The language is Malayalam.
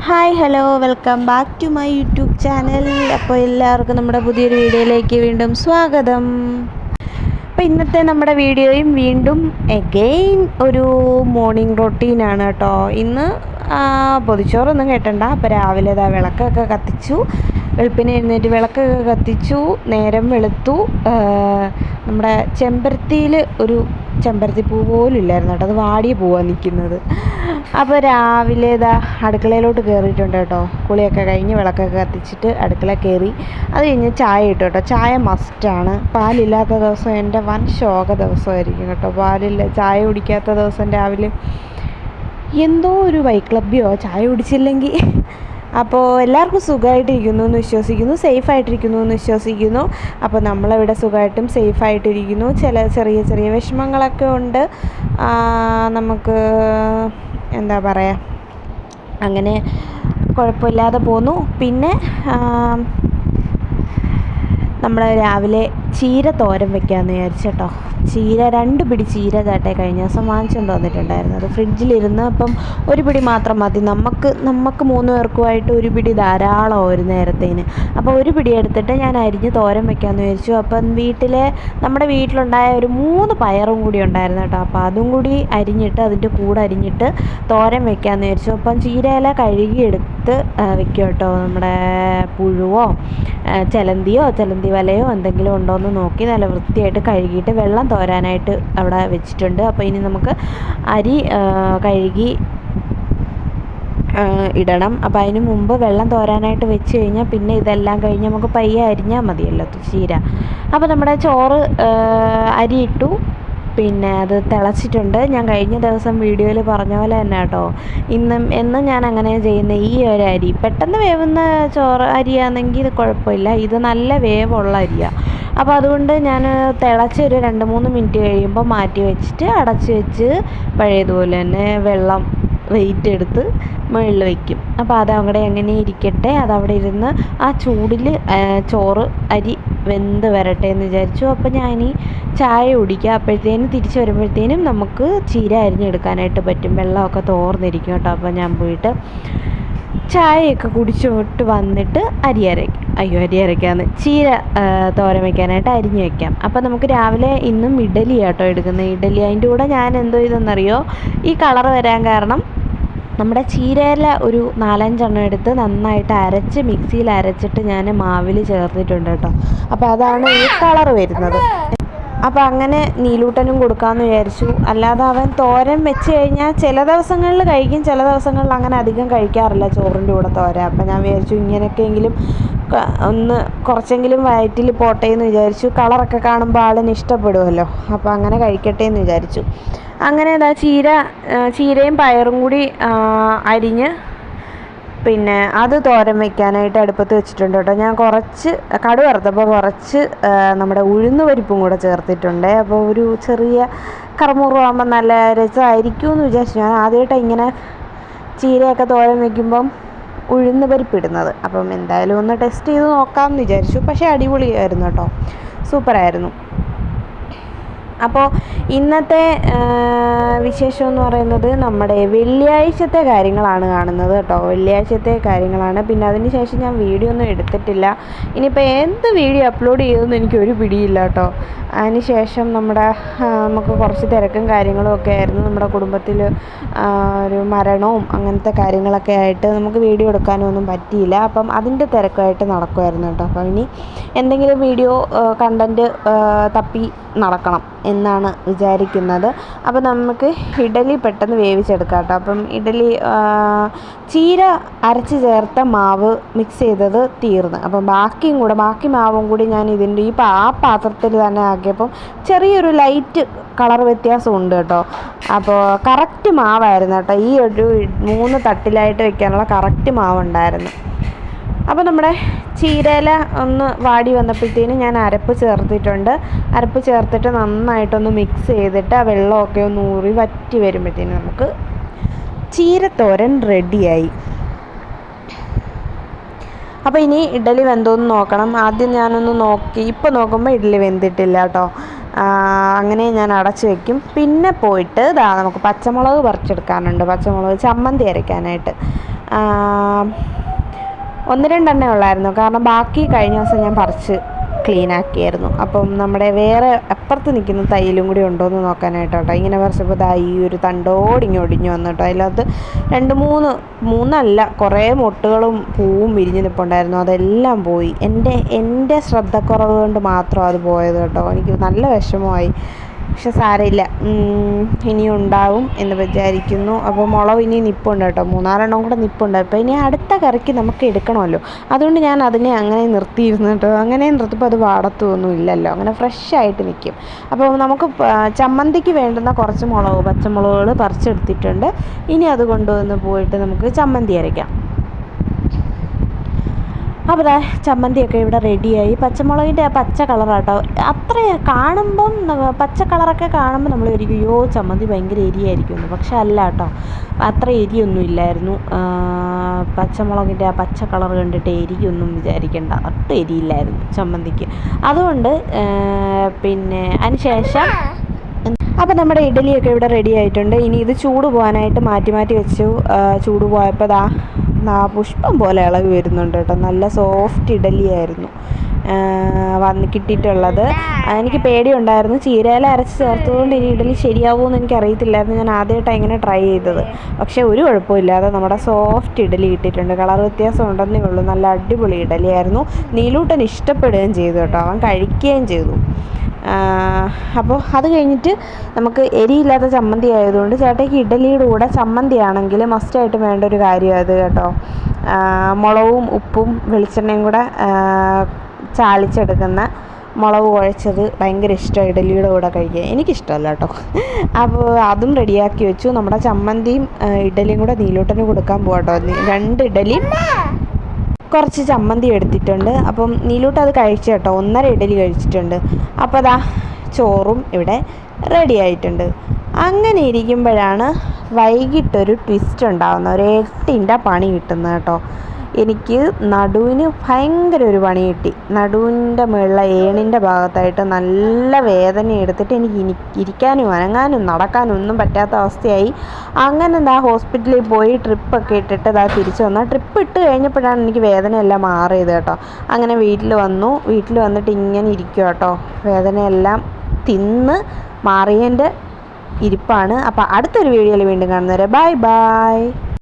Hi hello welcome back to my YouTube channel. അപ്പോൾ എല്ലാവർക്കും നമ്മുടെ പുതിയൊരു വീഡിയോയിലേക്ക് വീണ്ടും സ്വാഗതം. അപ്പോൾ ഇന്നത്തെ നമ്മുടെ വീഡിയോയും വീണ്ടും എഗെയിൻ ഒരു മോർണിംഗ് റൊട്ടീനാണ് കേട്ടോ. ഇന്ന് പൊതിച്ചോറൊന്നും കേട്ടണ്ട. അപ്പോൾ രാവിലെ വിളക്കൊക്കെ കത്തിച്ചു, വെളുപ്പിനെ എഴുന്നേറ്റ് വിളക്കൊക്കെ കത്തിച്ചു, നേരം വെളുത്തു. നമ്മുടെ ചെമ്പരത്തിയിൽ ഒരു ചെമ്പരത്തി പൂ പോലും ഇല്ലായിരുന്നു കേട്ടോ, അത് വാടിയ പൂവാണ് നിൽക്കുന്നത്. അപ്പോൾ രാവിലെ അടുക്കളയിലോട്ട് കയറിയിട്ടുണ്ട് കേട്ടോ. കുളിയൊക്കെ കഴിഞ്ഞ് വിളക്കൊക്കെ കത്തിച്ചിട്ട് അടുക്കള കയറി. അത് കഴിഞ്ഞ് ചായ ഇട്ടു കേട്ടോ. ചായ മസ്റ്റാണ്. പാലില്ലാത്ത ദിവസം എൻ്റെ വൻ ശോക ദിവസമായിരിക്കും കേട്ടോ. ചായ കുടിക്കാത്ത ദിവസം രാവിലെ എന്തോ ഒരു വൈക്ലഭ്യമോ ചായ കുടിച്ചില്ലെങ്കിൽ. അപ്പോൾ എല്ലാവർക്കും സുഖമായിട്ടിരിക്കുന്നു എന്ന് വിശ്വസിക്കുന്നു, സേഫായിട്ടിരിക്കുന്നു എന്ന് വിശ്വസിക്കുന്നു. അപ്പോൾ നമ്മളിവിടെ സുഖമായിട്ടും സേഫായിട്ടിരിക്കുന്നു. ചെറിയ ചെറിയ വിഷമങ്ങളൊക്കെ ഉണ്ട്. നമുക്ക് എന്താ പറയുക, അങ്ങനെ കുഴപ്പമില്ലാതെ പോന്നു. പിന്നെ നമ്മൾ രാവിലെ ചീര തോരൻ വെക്കാമെന്ന് വിചാരിച്ചേട്ടോ. ചീര 2 പിടി ചീര ചേട്ടേ കഴിഞ്ഞ ദിവസം വാങ്ങിച്ചുകൊണ്ട് വന്നിട്ടുണ്ടായിരുന്നു. അത് ഫ്രിഡ്ജിലിരുന്ന് അപ്പം ഒരു പിടി മാത്രം മതി. നമുക്ക് 3 പേർക്കുമായിട്ട് ഒരു പിടി ധാരാളം ഒരു നേരത്തേന്. അപ്പോൾ ഒരു പിടി എടുത്തിട്ട് ഞാൻ അരിഞ്ഞ് തോരൻ വെക്കാമെന്ന് വിചാരിച്ചു. അപ്പം നമ്മുടെ വീട്ടിലുണ്ടായ ഒരു 3 പയറും കൂടി ഉണ്ടായിരുന്നു കേട്ടോ. അപ്പോൾ അതും കൂടി അരിഞ്ഞിട്ട് അതിൻ്റെ കൂടെ അരിഞ്ഞിട്ട് തോരൻ വെക്കാമെന്ന് വിചാരിച്ചു. അപ്പം ചീരയില കഴുകിയെടുത്ത് വെക്കും കേട്ടോ. നമ്മുടെ പുഴുവോ ചിലന്തി വലയോ എന്തെങ്കിലും ഉണ്ടോ എന്ന് നോക്കി നല്ല വൃത്തിയായിട്ട് കഴുകിയിട്ട് വെള്ളം തോരാനായിട്ട് അവിടെ വെച്ചിട്ടുണ്ട്. അപ്പോൾ ഇനി നമുക്ക് അരി കഴുകി ഇടണം. അപ്പോൾ അതിന് മുമ്പ് വെള്ളം തോരാനായിട്ട് വെച്ച് കഴിഞ്ഞാൽ പിന്നെ ഇതെല്ലാം കഴിഞ്ഞ് നമുക്ക് പയ്യെ അരിഞ്ഞാൽ മതിയല്ലോ ചീര. അപ്പോൾ നമ്മുടെ ചോറ് അരി ഇട്ടു. പിന്നെ അത് തിളച്ചിട്ടുണ്ട്. ഞാൻ കഴിഞ്ഞ ദിവസം വീഡിയോയിൽ പറഞ്ഞ പോലെ തന്നെ കേട്ടോ, എന്നും ഞാൻ അങ്ങനെ ചെയ്യുന്നത്. ഈ ഒരു അരി പെട്ടെന്ന് വേവുന്ന അരിയാണെങ്കിൽ ഇത് കുഴപ്പമില്ല. ഇത് നല്ല വേവുള്ള അരിയാണ്. അപ്പോൾ അതുകൊണ്ട് ഞാൻ തിളച്ച് ഒരു 2-3 മിനിറ്റ് കഴിയുമ്പോൾ മാറ്റി വെച്ചിട്ട് അടച്ച് വെച്ച് പഴയതുപോലെ തന്നെ വെള്ളം വെയിറ്റ് എടുത്ത് മുകളിൽ വയ്ക്കും. അപ്പോൾ അതവിടെ എങ്ങനെ ഇരിക്കട്ടെ, അതവിടെ ഇരുന്ന് ആ ചൂടിൽ അരി വെന്ത് വരട്ടെ എന്ന് വിചാരിച്ചു. അപ്പോൾ ഞാൻ ഈ ചായ കുടിക്കുക. അപ്പോഴത്തേനും തിരിച്ച് വരുമ്പോഴത്തേനും നമുക്ക് ചീര അരിഞ്ഞെടുക്കാനായിട്ട് പറ്റും. വെള്ളമൊക്കെ തോർന്നിരിക്കും കേട്ടോ. അപ്പോൾ ഞാൻ പോയിട്ട് ചായയൊക്കെ കുടിച്ചോട്ട് വന്നിട്ട് അരി അരയ്ക്കാമെന്ന് ചീര തോരൻ വയ്ക്കാനായിട്ട് അരിഞ്ഞ് വയ്ക്കാം. അപ്പോൾ നമുക്ക് രാവിലെ ഇന്നും ഇഡലി കേട്ടോ എടുക്കുന്നത്. ഇഡലി അതിൻ്റെ കൂടെ ഞാൻ എന്തോ ഇതെന്നറിയോ, ഈ കളർ വരാൻ കാരണം നമ്മുടെ ചീരയില ഒരു 4-5 എണ്ണം എടുത്ത് നന്നായിട്ട് അരച്ച് മിക്സിയിൽ അരച്ചിട്ട് ഞാൻ മാവിൽ ചേർത്തിട്ടുണ്ട് കേട്ടോ. അപ്പോൾ അതാണ് ഈ കളർ വരുന്നത്. അപ്പോൾ അങ്ങനെ നീലൂട്ടനും കൊടുക്കാമെന്ന് വിചാരിച്ചു. അല്ലാതെ അവൻ തോരൻ വെച്ച് കഴിഞ്ഞാൽ ചില ദിവസങ്ങളിൽ കഴിക്കും, ചില ദിവസങ്ങളിൽ അങ്ങനെ അധികം കഴിക്കാറില്ല ചോറിൻ്റെ കൂടെ തോരൻ. അപ്പോൾ ഞാൻ വിചാരിച്ചു ഇങ്ങനെയൊക്കെയെങ്കിലും ഒന്ന് കുറച്ചെങ്കിലും വയറ്റിൽ പോട്ടെ എന്ന് വിചാരിച്ചു. കളറൊക്കെ കാണുമ്പോൾ ആളിന് ഇഷ്ടപ്പെടുമല്ലോ. അപ്പോൾ അങ്ങനെ കഴിക്കട്ടെ എന്ന് വിചാരിച്ചു. അങ്ങനെ ചീരയും പയറും കൂടി അരിഞ്ഞ് പിന്നെ അത് തോരൻ വയ്ക്കാനായിട്ട് അടുപ്പത്ത് വെച്ചിട്ടുണ്ട് കേട്ടോ. ഞാൻ കുറച്ച് കടുക് വറുത്തപ്പോൾ കുറച്ച് നമ്മുടെ ഉഴുന്ന് പരിപ്പും കൂടെ ചേർത്തിട്ടുണ്ട്. അപ്പോൾ ഒരു ചെറിയ കറുമുറുവാകുമ്പോൾ നല്ല രസമായിരിക്കും എന്ന് വിചാരിച്ചു. ഞാൻ ആദ്യമായിട്ടാണ് ഇങ്ങനെ ചീരയൊക്കെ തോരൻ വയ്ക്കുമ്പം ഉഴുന്ന് പരിപ്പിടുന്നത്. അപ്പം എന്തായാലും ഒന്ന് ടെസ്റ്റ് ചെയ്ത് നോക്കാമെന്ന് വിചാരിച്ചു. പക്ഷേ അടിപൊളിയായിരുന്നു കേട്ടോ, സൂപ്പറായിരുന്നു. അപ്പോൾ ഇന്നത്തെ വിശേഷം എന്ന് പറയുന്നത് നമ്മുടെ വെള്ളിയാഴ്ചത്തെ കാര്യങ്ങളാണ് കാണുന്നത് കേട്ടോ. വെള്ളിയാഴ്ചത്തെ കാര്യങ്ങളാണ്. പിന്നെ അതിന് ശേഷം ഞാൻ വീഡിയോ ഒന്നും എടുത്തിട്ടില്ല. ഇനിയിപ്പോൾ എന്ത് വീഡിയോ അപ്ലോഡ് ചെയ്തതെന്ന് എനിക്കൊരു പിടിയില്ല കേട്ടോ. അതിന് ശേഷം നമുക്ക് കുറച്ച് തിരക്കും കാര്യങ്ങളും ഒക്കെ ആയിരുന്നു. നമ്മുടെ കുടുംബത്തിൽ ഒരു മരണവും അങ്ങനത്തെ കാര്യങ്ങളൊക്കെ ആയിട്ട് നമുക്ക് വീഡിയോ എടുക്കാനൊന്നും പറ്റിയില്ല. അപ്പം അതിൻ്റെ തിരക്കായിട്ട് നടക്കുമായിരുന്നു കേട്ടോ. അപ്പം ഇനി എന്തെങ്കിലും വീഡിയോ കണ്ടൻറ്റ് തപ്പി നടക്കണം എന്നാണ് വിചാരിക്കുന്നത്. അപ്പോൾ നമുക്ക് ഇഡലി പെട്ടെന്ന് വേവിച്ചെടുക്കാം കേട്ടോ. അപ്പം ഇഡലി ചീര അരച്ച് ചേർത്ത മാവ് മിക്സ് ചെയ്തത് തീർന്ന്. അപ്പം ബാക്കി മാവും കൂടി ഞാൻ ആ പാത്രത്തിൽ തന്നെ ആക്കിയപ്പം ചെറിയൊരു ലൈറ്റ് കളർ വ്യത്യാസമുണ്ട് കേട്ടോ. അപ്പോൾ കറക്റ്റ് മാവായിരുന്നു കേട്ടോ. ഈ ഒരു 3 തട്ടിലായിട്ട് വെക്കാനുള്ള കറക്റ്റ് മാവുണ്ടായിരുന്നു. അപ്പോൾ നമ്മുടെ ചീരയില ഒന്ന് വാടി വന്നപ്പോഴത്തേനും ഞാൻ അരപ്പ് ചേർത്തിട്ടുണ്ട്. അരപ്പ് ചേർത്തിട്ട് നന്നായിട്ടൊന്ന് മിക്സ് ചെയ്തിട്ട് ആ വെള്ളമൊക്കെ ഒന്ന് ഊറി വറ്റി വരുമ്പോഴത്തേനും നമുക്ക് ചീരത്തോരൻ റെഡിയായി. അപ്പോൾ ഇനി ഇഡലി വെന്തോന്ന് നോക്കണം. ആദ്യം ഞാനൊന്ന് നോക്കി, ഇപ്പോൾ നോക്കുമ്പോൾ ഇഡലി വെന്തിട്ടില്ല കേട്ടോ. അങ്ങനെ ഞാൻ അടച്ച് വയ്ക്കും. പിന്നെ പോയിട്ട് നമുക്ക് പച്ചമുളക് പറിച്ചെടുക്കാനുണ്ട്, പച്ചമുളക് ചമ്മന്തി അരയ്ക്കാനായിട്ട്. ഒന്ന് രണ്ടെണ്ണേ ഉള്ളായിരുന്നു. കാരണം ബാക്കി കഴിഞ്ഞ ദിവസം ഞാൻ പറിച്ച് ക്ലീനാക്കിയായിരുന്നു. അപ്പം നമ്മുടെ വേറെ അപ്പുറത്ത് നിൽക്കുന്ന തൈലും കൂടി ഉണ്ടോയെന്ന് നോക്കാനായിട്ട് കേട്ടോ. ഇങ്ങനെ പറിച്ചപ്പോൾ ഈ ഒരു തണ്ടോടിങ്ങി ഒടിഞ്ഞു വന്നു കേട്ടോ. അതിനകത്ത് മൂന്നല്ല കുറേ മൊട്ടുകളും പൂവും വിരിഞ്ഞ് നിൽപ്പുണ്ടായിരുന്നു. അതെല്ലാം പോയി. എൻ്റെ ശ്രദ്ധക്കുറവ് കൊണ്ട് മാത്രം അത് പോയത് കേട്ടോ. എനിക്ക് നല്ല വിഷമമായി. പക്ഷെ സാരമില്ല, ഇനിയും ഉണ്ടാവും എന്ന് വിചാരിക്കുന്നു. അപ്പോൾ മുളക് ഇനി നിൽപ്പുണ്ട് കേട്ടോ, 3-4 കൂടെ നിൽപ്പുണ്ട്. അപ്പോൾ ഇനി അടുത്ത കറിക്ക് നമുക്ക് എടുക്കണമല്ലോ, അതുകൊണ്ട് ഞാൻ അതിനെ അങ്ങനെ നിർത്തിയിരുന്നു കേട്ടോ. അങ്ങനെ നിർത്തിയപ്പോൾ അത് വാടത്തൊന്നും ഇല്ലല്ലോ, അങ്ങനെ ഫ്രഷ് ആയിട്ട് നിൽക്കും. അപ്പോൾ നമുക്ക് ചമ്മന്തിക്ക് വേണ്ടുന്ന കുറച്ച് പച്ചമുളകുകൾ പറിച്ചെടുത്തിട്ടുണ്ട്. ഇനി അത് കൊണ്ടുവന്ന് പോയിട്ട് നമുക്ക് ചമ്മന്തി അരയ്ക്കാം. അപ്പോൾ ചമ്മന്തിയൊക്കെ ഇവിടെ റെഡിയായി. പച്ചമുളകിൻ്റെ ആ പച്ച കളറാട്ടോ, അത്ര കാണുമ്പം പച്ച കളറൊക്കെ കാണുമ്പോൾ നമ്മൾ വിചാരിക്കും അയ്യോ ചമ്മന്തി ഭയങ്കര എരിയായിരിക്കുമെന്ന്. പക്ഷെ അല്ല കേട്ടോ, അത്ര എരിയൊന്നും ഇല്ലായിരുന്നു. പച്ചമുളകിൻ്റെ ആ പച്ച കളർ കണ്ടിട്ട് എരിയൊന്നും വിചാരിക്കേണ്ട, ഒട്ടും എരിയില്ലായിരുന്നു ചമ്മന്തിക്ക്. അതുകൊണ്ട് പിന്നെ അതിന് ശേഷം അപ്പോൾ നമ്മുടെ ഇഡലിയൊക്കെ ഇവിടെ റെഡി ആയിട്ടുണ്ട്. ഇനി ഇത് ചൂട് പോകാനായിട്ട് മാറ്റി വെച്ചു. ചൂട് പോയപ്പോൾ പുഷ്പം പോലെ ഇളകി വരുന്നുണ്ട് കേട്ടോ. നല്ല സോഫ്റ്റ് ഇഡലിയായിരുന്നു കിട്ടിയിട്ടുള്ളത്. എനിക്ക് പേടിയുണ്ടായിരുന്നു, ചീരയില അരച്ച് ചേർത്തതുകൊണ്ട് ഇനി ഇഡലി ശരിയാവുമെന്ന് എനിക്കറിയത്തില്ലായിരുന്നു. ഞാൻ ആദ്യമായിട്ടാണ് ഇങ്ങനെ ട്രൈ ചെയ്തത്. പക്ഷേ ഒരു കുഴപ്പമില്ലാതെ നമ്മുടെ സോഫ്റ്റ് ഇഡലി കിട്ടിയിട്ടുണ്ട്. കളർ വ്യത്യാസം ഉണ്ടെന്നേ ഉള്ളൂ. നല്ല അടിപൊളി ഇഡലിയായിരുന്നു. നീലൂട്ടൻ ഇഷ്ടപ്പെടുകയും ചെയ്തു കേട്ടോ, അവൻ കഴിക്കുകയും ചെയ്തു. അപ്പോൾ അത് കഴിഞ്ഞിട്ട് നമുക്ക് എരിയില്ലാത്ത ചമ്മന്തി ആയതുകൊണ്ട് ചേട്ടയ്ക്ക് ഇഡലിയുടെ കൂടെ ചമ്മന്തി ആണെങ്കിൽ മസ്റ്റായിട്ട് വേണ്ട ഒരു കാര്യം അത് കേട്ടോ. മുളകും ഉപ്പും വെളിച്ചെണ്ണയും കൂടെ ചാലിച്ചെടുക്കുന്ന മുളക് കുഴച്ചത് ഭയങ്കര ഇഷ്ടമാണ് ഇഡലിയുടെ കൂടെ കഴിക്കാൻ. എനിക്കിഷ്ടമല്ല കേട്ടോ. അപ്പോൾ അതും റെഡിയാക്കി വെച്ചു. നമ്മുടെ ചമ്മന്തിയും ഇഡലിയും കൂടെ നീലൂട്ടന് കൊടുക്കാൻ പോകാം കേട്ടോ. 2 ഇഡലിയും കുറച്ച് ചമ്മന്തി എടുത്തിട്ടുണ്ട്. അപ്പം നീലൂട്ട് അത് കഴിച്ചു കേട്ടോ, 1.5 ഇഡലി കഴിച്ചിട്ടുണ്ട്. അപ്പോൾ ചോറും ഇവിടെ റെഡി ആയിട്ടുണ്ട്. അങ്ങനെ ഇരിക്കുമ്പോഴാണ് വൈകിട്ടൊരു ട്വിസ്റ്റ് ഉണ്ടാകുന്നത്. ഒരു 8ൻ്റെ പണി കിട്ടുന്നത് കേട്ടോ. എനിക്ക് നടുവിന് ഭയങ്കര ഒരു പണി കിട്ടി. നടുവിൻ്റെ മുകളിലെ ഏണിൻ്റെ ഭാഗത്തായിട്ട് നല്ല വേദന എടുത്തിട്ട് എനിക്ക് ഇരിക്കാനും അനങ്ങാനും നടക്കാനും ഒന്നും പറ്റാത്ത അവസ്ഥയായി. അങ്ങനെ ഹോസ്പിറ്റലിൽ പോയി ട്രിപ്പൊക്കെ ഇട്ടിട്ട് തിരിച്ചു വന്നു. ട്രിപ്പ് ഇട്ട് കഴിഞ്ഞപ്പോഴാണ് എനിക്ക് വേദനയെല്ലാം മാറിയത് കേട്ടോ. അങ്ങനെ വീട്ടിൽ വന്നിട്ട് ഇങ്ങനെ ഇരിക്കുക കേട്ടോ. വേദനയെല്ലാം തിന്ന് മാറിയതിൻ്റെ ഇരിപ്പാണ്. അപ്പോൾ അടുത്തൊരു വീഡിയോയിൽ വീണ്ടും കാണുന്നവരെ ബൈ.